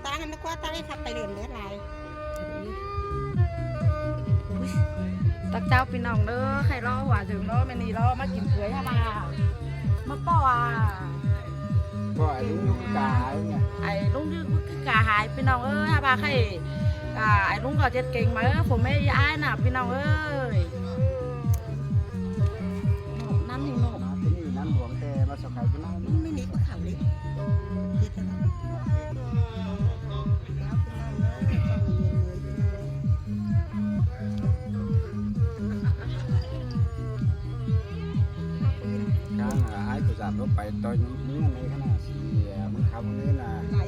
tăng nó quá tăng khắp tay đường nữa lại ตักเจ้าพี่น้องเด้อใครรอว่าถึงรอแม่นี่รอมากินเกลือให้มาป้อก็ไอ้ลุงยุกกาเนี่ย ไอ้ลุงยืดคือกาหายพี่น้องเอ้ยพาใครไอ้ลุงก็เจ็ดเก่งมาผมไม่ย้ายน่ะพี่น้องเอ้ยนั่นนี่หนู ที่นี่น้ำหลวงแต่มาสกัดพี่น้อง ไม่หนีก็เขาเลยดีจังแล้วพี่น้องเลย กลางหายตัวสามรถไปตอนนี้ในขณะเสียมันขับนี่นะ ไหล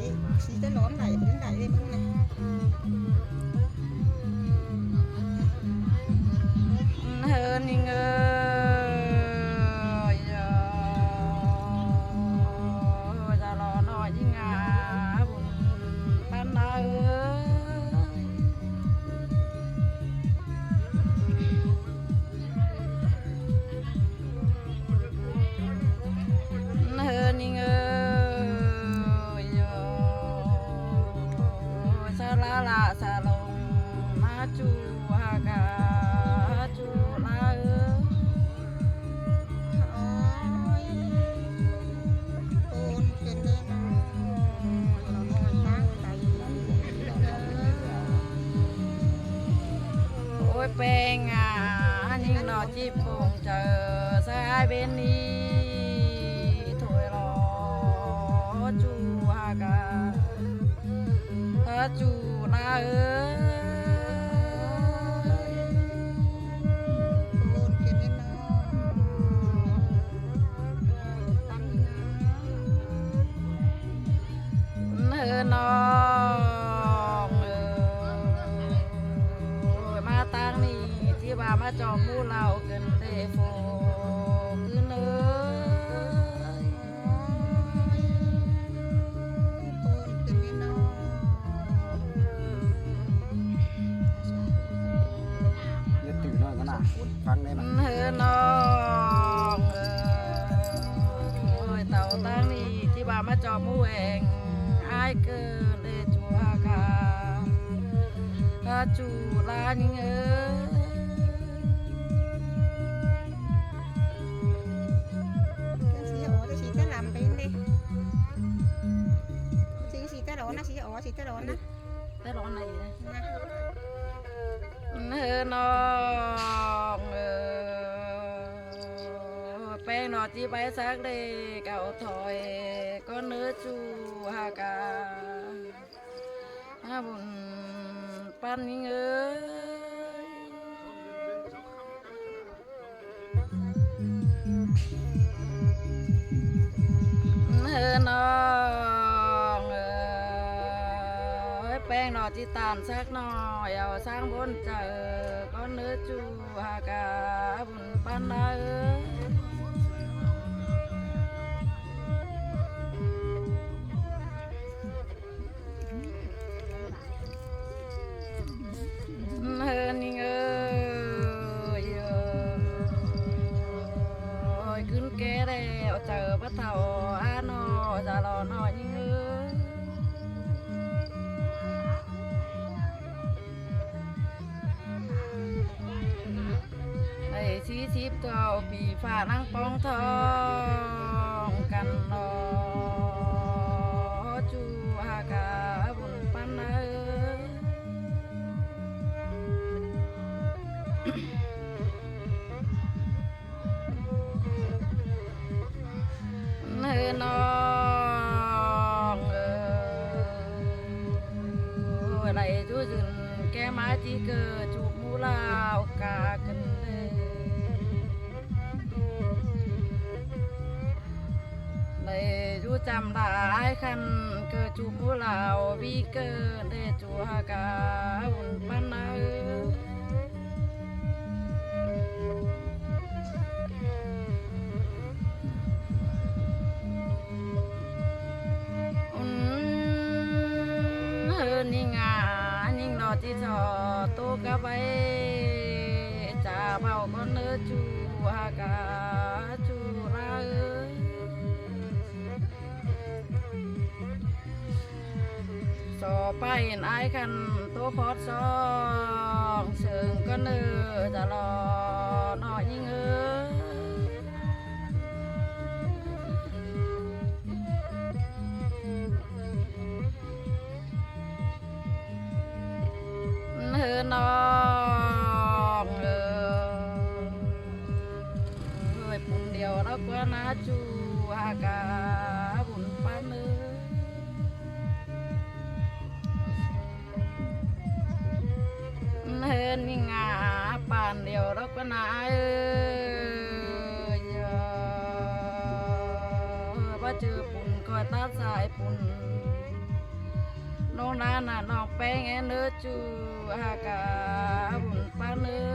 สีจะร้อนไหลถึงไหลเลยมึงนะ เฮินนี่เงยจะรอหน่อยยิ่งงาบุญปันนาเอ้ยเฮินนี่เงยสาลาละสาลงมาจูฮากาจูลาเอ้ย โอ้ยปูนเป็นเลยนะเราโอยตั้งใจนั่นเลย โอ้ยเป็นนิ่งนอจีบคงเจอสายเบนนี้ถอยรอจูฮากาจูลาเอ้ย ปูนเป็นเลยนะตั้งนะ เนื้อน้องมาตั้งนี่ที่ว่ามาจอมมู่เราเกินเดโฟคือเนื้อ ปูนเป็นเลยนะ เนี่ยตื่นน้อยขนาดฟังได้ไหม เนื้อน้องเต่าตั้งนี่ที่ว่ามาจอมมู่เองอายเกินเดจัวกาจูลานิเอ้ย สีอ๋อจะสีจะลำเป็นดิสีจะร้อนนะสีอ๋อสีจะร้อนนะ ได้ร้อนอะไรนะ นะ เนื้อน้องแป้งนอจีใบสักเดเก่าถอยก็เนื้อจูฮากาบุญปันยิงเอ้ยเนื้อน้องแป้งนอจีตานสักหน่อยเอาสร้างบนเจอก็เนื้อจูฮากาบุญปันนาเอ้ย เฮินนี่เอ้ยขึ้นแก่แล้วเจอพระเฒ่าอาโนจะรอหน่อยนี่เอ้ยไอ้ชีชิบเจ้าปีฝ่านั่งปองทองกันรอจูอากาบุญปันเอ้ย เนื้อน้องอะไรจูจุนแกมาจีเกิดจูบมูลาวกากันเลยจูจำได้คันเกิดจูบมูลาววีเกิดเดจูฮากาบุญปันนาเอ้ย นิ่งนิ่งนอที่จอตัวกะไปจ่าเบาก็เนื้อจูฮากาจูราเอ้ยส อไปไอ้คันตัวพอดซองเชิงก็เนื้อจะรอหน่อยยิ่งเนื้อน้องเฮ้ยปุ่นเดียวแล้วก็น่าจูอากาบุญปานเนื้อเฮินนี่งาปานเดียวเราก็นายว่าเจอปุ่นคอยตาสายปุ่นน้องนาน่ะน้องแป้งเอเนื้อจูอากาบุญปานเนื้อ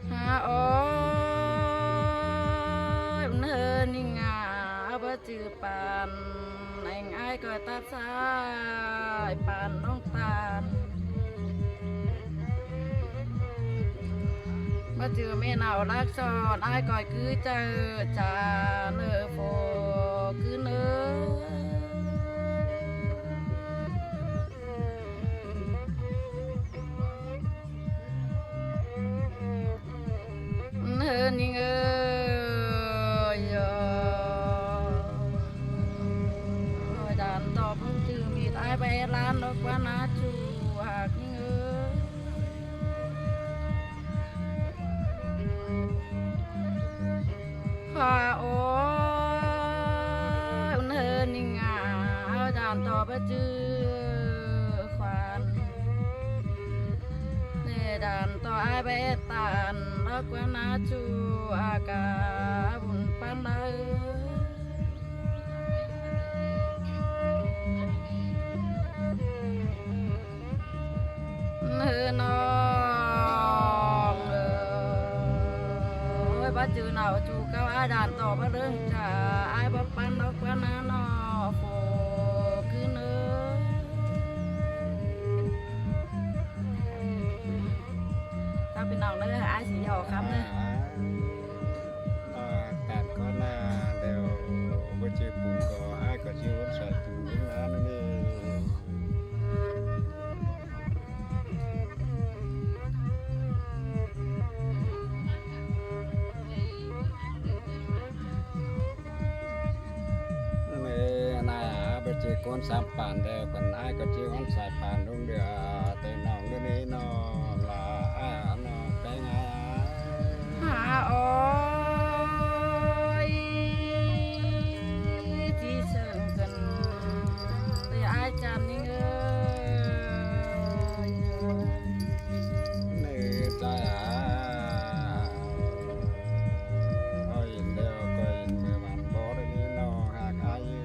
หาโอ้ยเฮินนี่งาว่าจือปานไอ้ไอ้ก็ตาสายปานน้องตาลว่าจือไม่หนาวรักซ้อนไอ้ก่อยคือเจอจาเนื้อโฟคือเนื้อเฮินนี่ไอ้ไปร้านดอกว่านาจูหากเงือข้าโอ้ยเฮินนี่งาจานต่อไปจื้อควันเนดานต่อไอ้ไปตานดอกว่านาจูอากาบุญปันเด้อเนื้อน้องบ้าจือหนาวจูเก้าอาดานต่อมาเรื่องจ่าไอ้บ้าปันดอกว่านาหนอโฟคือเนื้อถ้าเป็นน้องเนื้อไอ้สีหยอกครับเนื้อการก็น่าเดี๋ยวไปเจอปุ่นก็ไอ้ก็เชื่อว่าใส่ปุ่นนะนั่นเองเจอคนสามป่านเดียวกันไอ้ก็เจอวันสายป่านรุ่งเดือแต่น้องเดี๋ยวนี้น้องละอ้าน้องไปไงหาโอ้ยที่เชิงกันแต่ไอ้จำนี่นี่ใจเอาอินเดียวก็อินเมื่อวันบ่ได้นี้น้องหากอายุ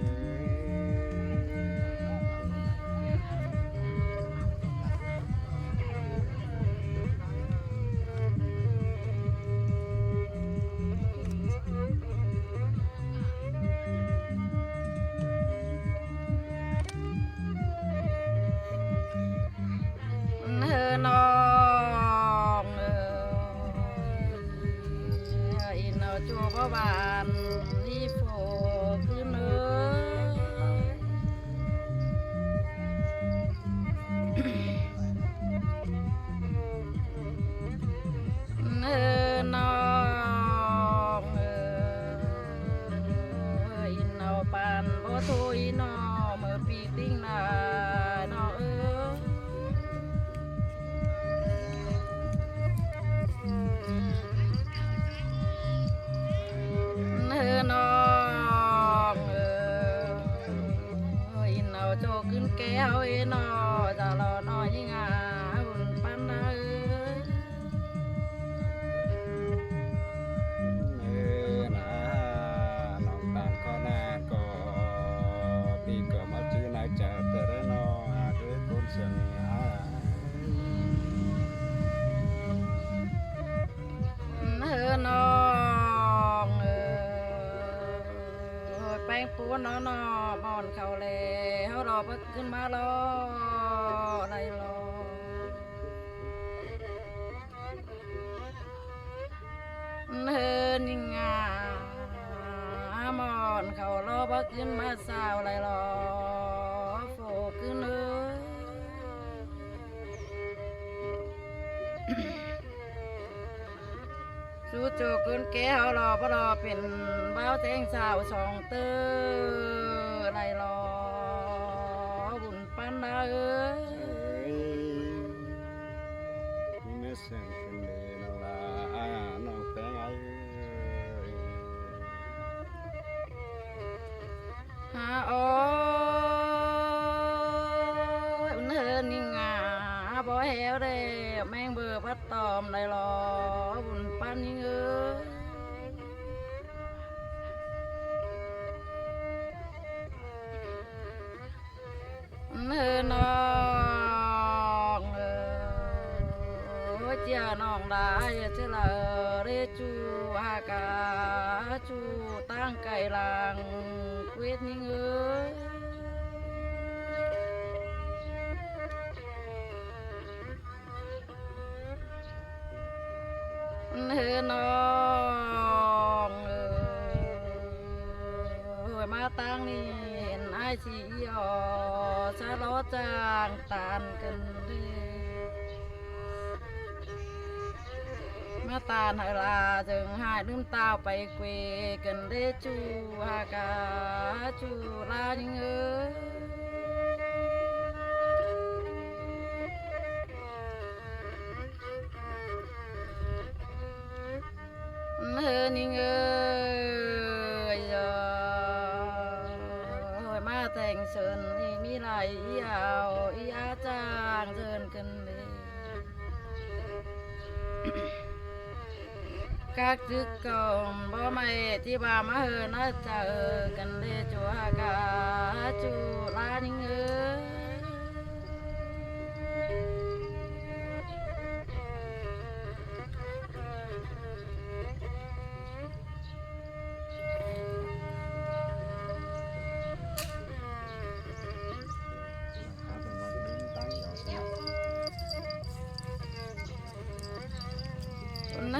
น้องอินเอาจูบบ้านนี่โฟคือเนื้อน้องอินเอาปานบ่ทุยน้อเมื่อปีติ้งนาน้องน้องอินเอาโจขึ้นแก้วอินเอาจะรอน้อยยิ่งอาบุญปันเด้นะน้องตาลก็น่าก็ปีก็มาชื่อนายจ่าแต่ได้น้องด้วยคนเสียงน้องแป้งปูนนอมอนเขาเลยเขารอเพิ่งขึ้นมารออะไรรอเฮินยังงา อนเขารอบักขึ้นมาสาวไรรอโฟขึ้นเลยสู้โจกุนแก้วรอบ่รอเป็นเบ้าแทงสาวสองเตอไรรอบุญปันดาเอ้ย นี่ไม่เสียงเป็นเดนลาน้องแป้งไอ้ หาโอ้ยมันเฮินนี่งาบ่แหวเด้แมงเบื่อพัดตอมได้รอบุญปันยิ่งเอ้ยมันเฮินน้องเอ้ยเจ้าน้องได้เจ้าละเรจูหากาจูตั้งไก่ลังเวทยิ่งเอ้ยเฮ้น้องมาตั้งนี่เห็นไอ้สีอ่อชะล้อจางตานกันเด้มาตานให้ลาจึงหายลืมตาไปเกวกันเด้จูหากาจูลาจิงเอ้ยเฮ้นิ่งเอ้ยมาแต่งเชิญนี่มีหลายอีเอาอีอาจางเชิญกันเลยกักจึกก่อนบ่ไม่ที่บ้ามาเฮอนะเจอกันเลยจัวกาจูลานิ่งเอ้ย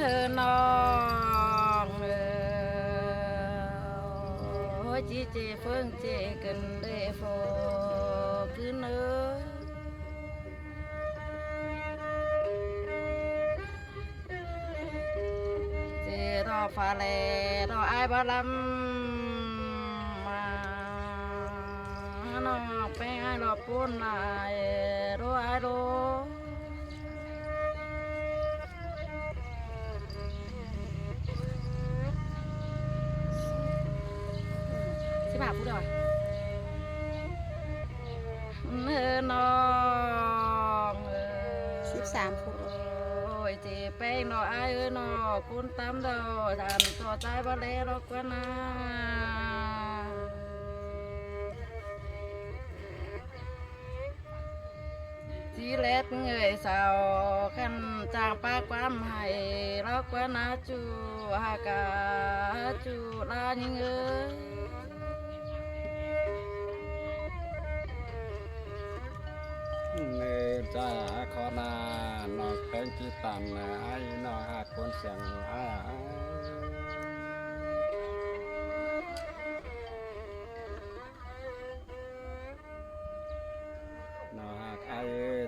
เฮอน้องโอ้ยจีเจเฟิงเจกันได้โฟขึ้นเอ้ยเจรอฟ้าแลรอไอ้บาลำมาน้องไปไอ้รอปูนลายรอไอ้รอสิบาทพูดได้ไหมน้อง13พุทธ โอ้ยจีแป้งน้อไอ้เอ้ยน้อคุณตำดอกทำต่อใจบ่เลยรอกกว่านาจีเล็ดเงยสาวขันจางปากความให้รอกกว่านาจูหากาจูลายิงเอ้ยเนื้อจ้าขอนาน้องแป้งจีตันไอ้น้องหาคนเสียงไอ้น้องหากไอ้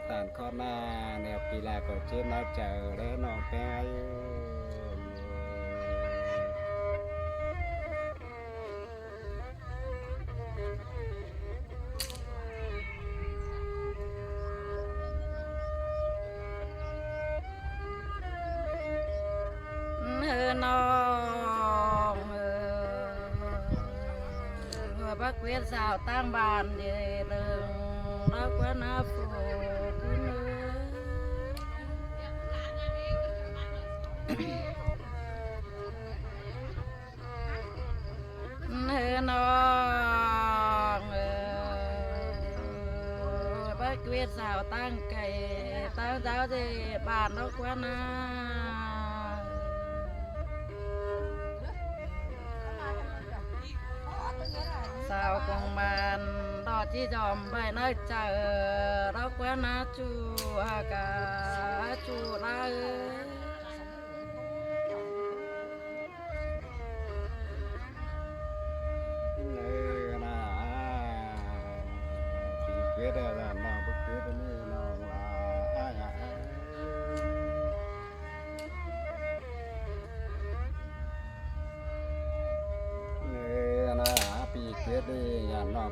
ตันขอนาเนี่ยปีแรกก็เจ็บมาเจอแล้วน้องแป้งน้องบักเวทสาวตั้งบ้านเดเริงรักว่านาโฟขึ้นน้องบักเวทสาวตั้งไก่ตั้งเจ้าเดบ้านรักว่านาสาวกงบานดอที่จอมใบน้อยเจอรักว่านาจูอากาจูลา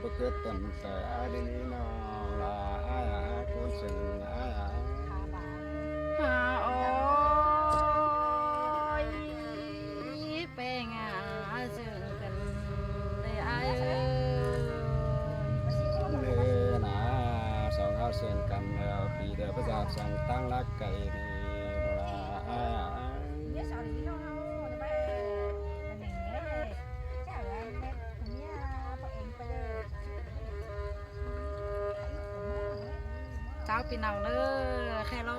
bất cứ tuần tới ai đi nó là ai con sừng ai hà ôi bé ngà dừng cần để ai nơi nà sòng hao sườn cần vì để bây giờ sòng tăng lá cày thì là ai cháu pin nào nữa khe lo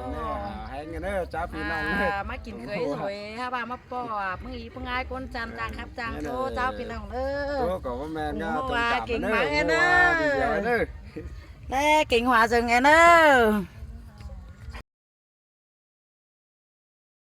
hay người nữa cháu pin nào má kín cưới rồi ha bà má bỏ mưng ý mưng ai con chăn chàng khắp chàng thôi cháu pin nào nữa tôi có mẹ nga kính tôi má cảm ơn nữa đây kính hòa rừng nghe nữa